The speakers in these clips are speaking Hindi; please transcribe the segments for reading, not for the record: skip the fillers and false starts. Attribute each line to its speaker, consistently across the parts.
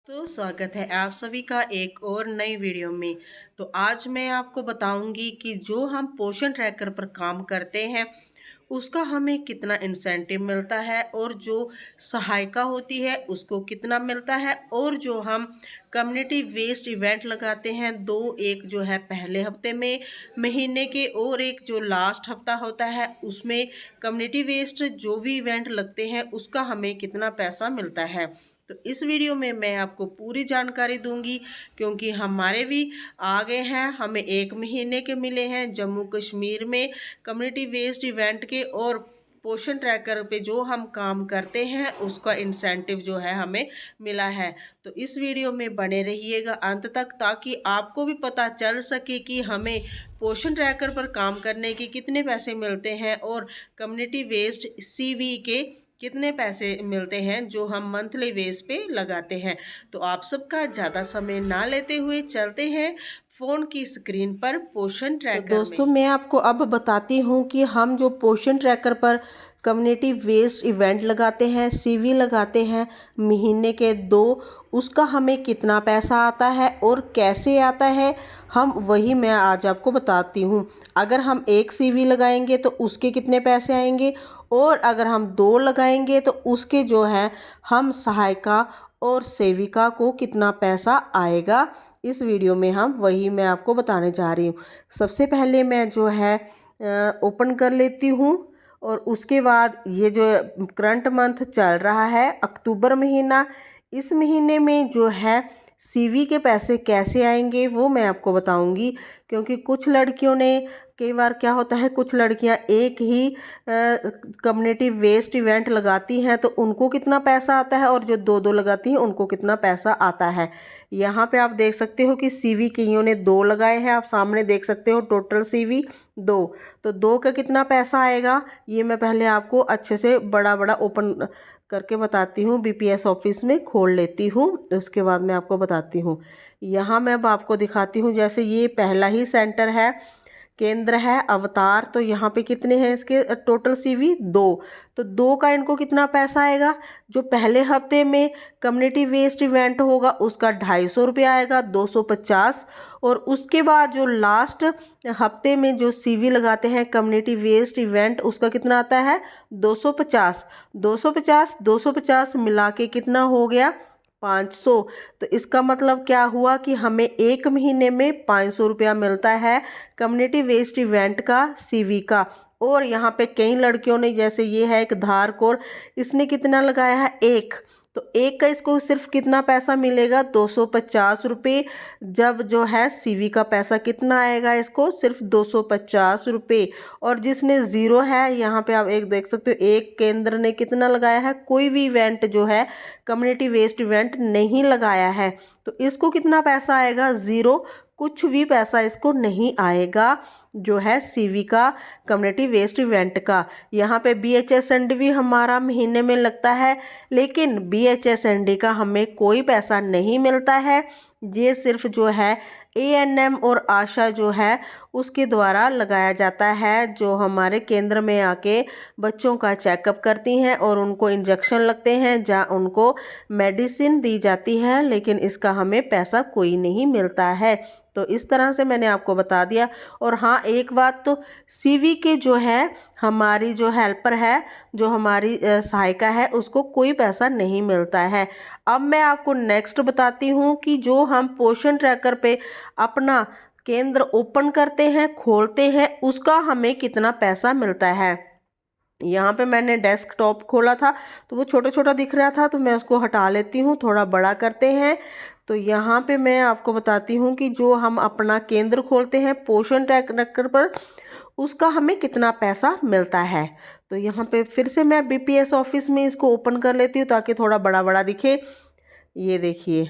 Speaker 1: तो स्वागत है आप सभी का एक और नई वीडियो में। तो आज मैं आपको बताऊंगी कि जो हम पोषण ट्रैकर पर काम करते हैं उसका हमें कितना इंसेंटिव मिलता है और जो सहायता होती है उसको कितना मिलता है, और जो हम कम्युनिटी वेस्ट इवेंट लगाते हैं दो, एक जो है पहले हफ्ते में महीने के और एक जो लास्ट हफ्ता होता है उसमें कम्युनिटी वेस्ट जो भी इवेंट लगते हैं उसका हमें कितना पैसा मिलता है। तो इस वीडियो में मैं आपको पूरी जानकारी दूंगी, क्योंकि हमारे भी आ गए हैं, हमें एक महीने के मिले हैं जम्मू कश्मीर में कम्युनिटी वेस्ट इवेंट के, और पोषण ट्रैकर पे जो हम काम करते हैं उसका इंसेंटिव जो है हमें मिला है। तो इस वीडियो में बने रहिएगा अंत तक, ताकि आपको भी पता चल सके कि हमें पोषण ट्रैकर पर काम करने के कितने पैसे मिलते हैं और कम्युनिटी वेस्ट सीवी के कितने पैसे मिलते हैं जो हम मंथली बेस पे लगाते हैं। तो आप सबका ज़्यादा समय ना लेते हुए चलते हैं फ़ोन की स्क्रीन पर पोषण ट्रैकर में। दोस्तों मैं आपको अब बताती हूँ कि हम जो पोषण ट्रैकर पर कम्युनिटी वेस्ट इवेंट लगाते हैं, सीवी लगाते हैं महीने के 2, उसका हमें कितना पैसा आता है और कैसे आता है, हम वही मैं आज आपको बताती हूँ। अगर हम एक सीवी लगाएंगे तो उसके कितने पैसे आएंगे, और अगर हम 2 लगाएंगे तो उसके जो है हम सहायिका और सेविका को कितना पैसा आएगा, इस वीडियो में हम वही मैं आपको बताने जा रही हूँ। सबसे पहले मैं जो है ओपन कर लेती हूँ, और उसके बाद ये जो करंट मंथ चल रहा है अक्टूबर महीना, इस महीने में जो है सीवी के पैसे कैसे आएंगे वो मैं आपको बताऊंगी। क्योंकि कुछ लड़कियों ने, कई बार क्या होता है, कुछ लड़कियां एक ही कम्युनिटी वेस्ट इवेंट लगाती हैं तो उनको कितना पैसा आता है, और जो 2-2 लगाती हैं उनको कितना पैसा आता है। यहाँ पे आप देख सकते हो कि सीवी कईयों ने 2 लगाए हैं, आप सामने देख सकते हो टोटल सीवी 2। तो 2 का कितना पैसा आएगा ये मैं पहले आपको अच्छे से बड़ा बड़ा ओपन करके बताती हूँ। बीपीएस ऑफिस में खोल लेती हूँ, उसके बाद मैं आपको बताती हूँ। यहाँ मैं अब आपको दिखाती हूँ, जैसे ये पहला ही सेंटर है, केंद्र है अवतार। तो यहाँ पे कितने हैं इसके टोटल सीवी 2। तो 2 का इनको कितना पैसा आएगा, जो पहले हफ्ते में कम्युनिटी वेस्ट इवेंट होगा उसका 250 रुपया आएगा, 250। और उसके बाद जो लास्ट हफ्ते में जो सीवी लगाते हैं कम्युनिटी वेस्ट इवेंट उसका कितना आता है 250। 250 250 मिला के कितना हो गया 500। तो इसका मतलब क्या हुआ कि हमें एक महीने में 500 रुपया मिलता है कम्युनिटी वेस्ट इवेंट का, सीवी का। और यहाँ पे कई लड़कियों ने, जैसे ये है एक धार कौर, इसने कितना लगाया है 1। तो एक का इसको सिर्फ कितना पैसा मिलेगा 250 रुपये। जब जो है सीवी का पैसा कितना आएगा इसको सिर्फ 250 रुपये। और जिसने 0 है, यहाँ पे आप एक देख सकते हो, एक केंद्र ने कितना लगाया है, कोई भी इवेंट जो है कम्युनिटी वेस्ट इवेंट नहीं लगाया है, तो इसको कितना पैसा आएगा 0, कुछ भी पैसा इसको नहीं आएगा जो है सीवी का, कम्युनिटी वेस्ट इवेंट का। यहाँ पे बीएचएसएनडी भी हमारा महीने में लगता है, लेकिन बीएचएसएनडी का हमें कोई पैसा नहीं मिलता है। ये सिर्फ जो है एएनएम और आशा जो है उसके द्वारा लगाया जाता है, जो हमारे केंद्र में आके बच्चों का चेकअप करती हैं और उनको इंजेक्शन लगते हैं, जहाँ उनको मेडिसिन दी जाती है, लेकिन इसका हमें पैसा कोई नहीं मिलता है। तो इस तरह से मैंने आपको बता दिया। और हाँ, एक बात तो, सीवी के जो है हमारी जो हेल्पर है, जो हमारी सहायिका है, उसको कोई पैसा नहीं मिलता है। अब मैं आपको नेक्स्ट बताती हूँ कि जो हम पोषण ट्रैकर पे अपना केंद्र ओपन करते हैं, खोलते हैं, उसका हमें कितना पैसा मिलता है। यहाँ पे मैंने डेस्कटॉप खोला था तो वो छोटा छोटा दिख रहा था, तो मैं उसको हटा लेती हूँ, थोड़ा बड़ा करते हैं। तो यहाँ पे मैं आपको बताती हूँ कि जो हम अपना केंद्र खोलते हैं पोषण ट्रैकर पर, उसका हमें कितना पैसा मिलता है। तो यहाँ पे फिर से मैं बीपीएस ऑफिस में इसको ओपन कर लेती हूँ ताकि थोड़ा बड़ा बड़ा दिखे। ये देखिए,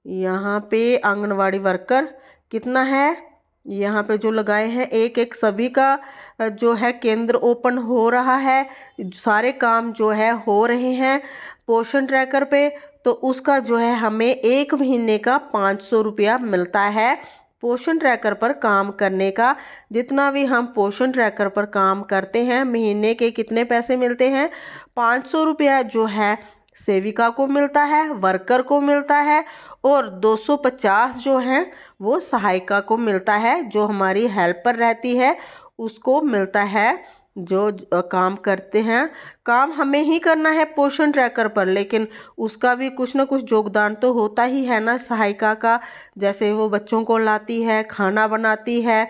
Speaker 1: यहाँ पे आंगनवाड़ी वर्कर कितना है, यहाँ पे जो लगाए हैं एक एक सभी का जो है केंद्र ओपन हो रहा है, सारे काम जो है हो रहे हैं पोषण ट्रैकर पे। तो उसका जो है हमें एक महीने का 500 रुपया मिलता है पोषण ट्रैकर पर काम करने का। जितना भी हम पोषण ट्रैकर पर काम करते हैं महीने के कितने पैसे मिलते हैं 500 रुपया जो है सेविका को मिलता है, वर्कर को मिलता है, और 250 जो हैं वो सहायिका को मिलता है, जो हमारी हेल्पर रहती है उसको मिलता है। जो काम करते हैं, काम हमें ही करना है पोषण ट्रैकर पर, लेकिन उसका भी कुछ ना कुछ योगदान तो होता ही है ना सहायिका का। जैसे वो बच्चों को लाती है, खाना बनाती है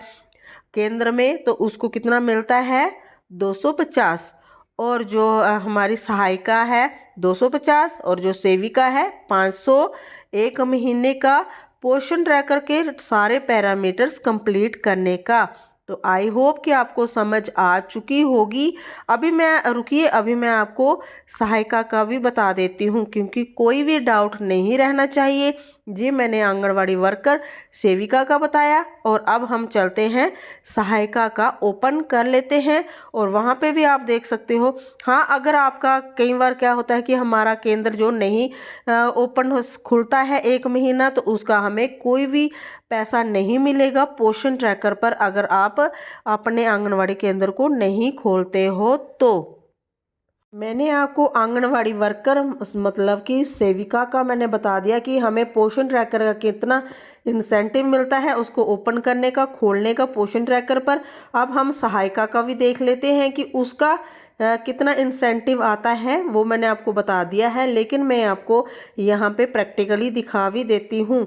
Speaker 1: केंद्र में, तो उसको कितना मिलता है, 250। और जो हमारी सहायिका है 250, और जो सेविका है 500, एक महीने का पोषण ट्रैकर के सारे पैरामीटर्स कंप्लीट करने का। तो आई होप कि आपको समझ आ चुकी होगी। अभी मैं आपको सहायिका का भी बता देती हूँ, क्योंकि कोई भी डाउट नहीं रहना चाहिए। जी, मैंने आंगनवाड़ी वर्कर सेविका का बताया, और अब हम चलते हैं सहायिका का ओपन कर लेते हैं। और वहाँ पे भी आप देख सकते हो। हाँ, अगर आपका कई बार क्या होता है कि हमारा केंद्र जो नहीं ओपन खुलता है 1 महीना, तो उसका हमें कोई भी पैसा नहीं मिलेगा पोषण ट्रैकर पर, अगर आप अपने आंगनवाड़ी केंद्र को नहीं खोलते हो तो। मैंने आपको आंगनवाड़ी वर्कर मतलब कि सेविका का मैंने बता दिया कि हमें पोषण ट्रैकर का कितना इंसेंटिव मिलता है उसको ओपन करने का, खोलने का पोषण ट्रैकर पर। अब हम सहायिका का भी देख लेते हैं कि उसका कितना इंसेंटिव आता है, वो मैंने आपको बता दिया है, लेकिन मैं आपको यहाँ पे प्रैक्टिकली दिखा भी देती हूँ।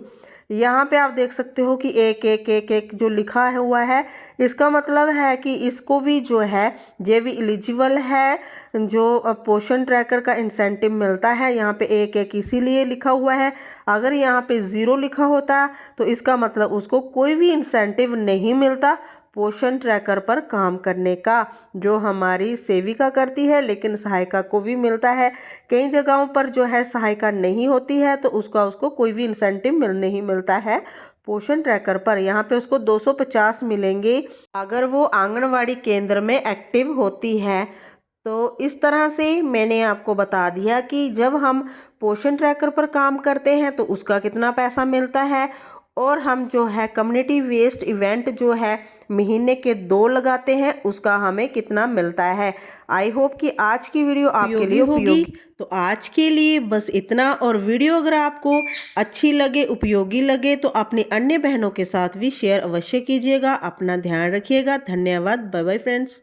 Speaker 1: यहाँ पे आप देख सकते हो कि एक एक एक एक जो लिखा हुआ है, इसका मतलब है कि इसको भी जो है ये भी एलिजिबल है, जो पोषण ट्रैकर का इंसेंटिव मिलता है। यहाँ पे एक एक इसीलिए लिखा हुआ है। अगर यहाँ पे 0 लिखा होता तो इसका मतलब उसको कोई भी इंसेंटिव नहीं मिलता पोषण ट्रैकर पर काम करने का, जो हमारी सेविका करती है, लेकिन सहायिका को भी मिलता है। कई जगहों पर जो है सहायिका नहीं होती है, तो उसको कोई भी इंसेंटिव नहीं मिलता है पोषण ट्रैकर पर। यहाँ पे उसको 250 मिलेंगे अगर वो आंगनवाड़ी केंद्र में एक्टिव होती है। तो इस तरह से मैंने आपको बता दिया कि जब हम पोषण ट्रैकर पर काम करते हैं तो उसका कितना पैसा मिलता है, और हम जो है कम्युनिटी वेस्ट इवेंट जो है महीने के 2 लगाते हैं, उसका हमें कितना मिलता है। आई होप कि आज की वीडियो आपके लिए उपयोगी। तो आज के लिए बस इतना, और वीडियो अगर आपको अच्छी लगे, उपयोगी लगे, तो अपनी अन्य बहनों के साथ भी शेयर अवश्य कीजिएगा। अपना ध्यान रखिएगा। धन्यवाद। Bye bye friends.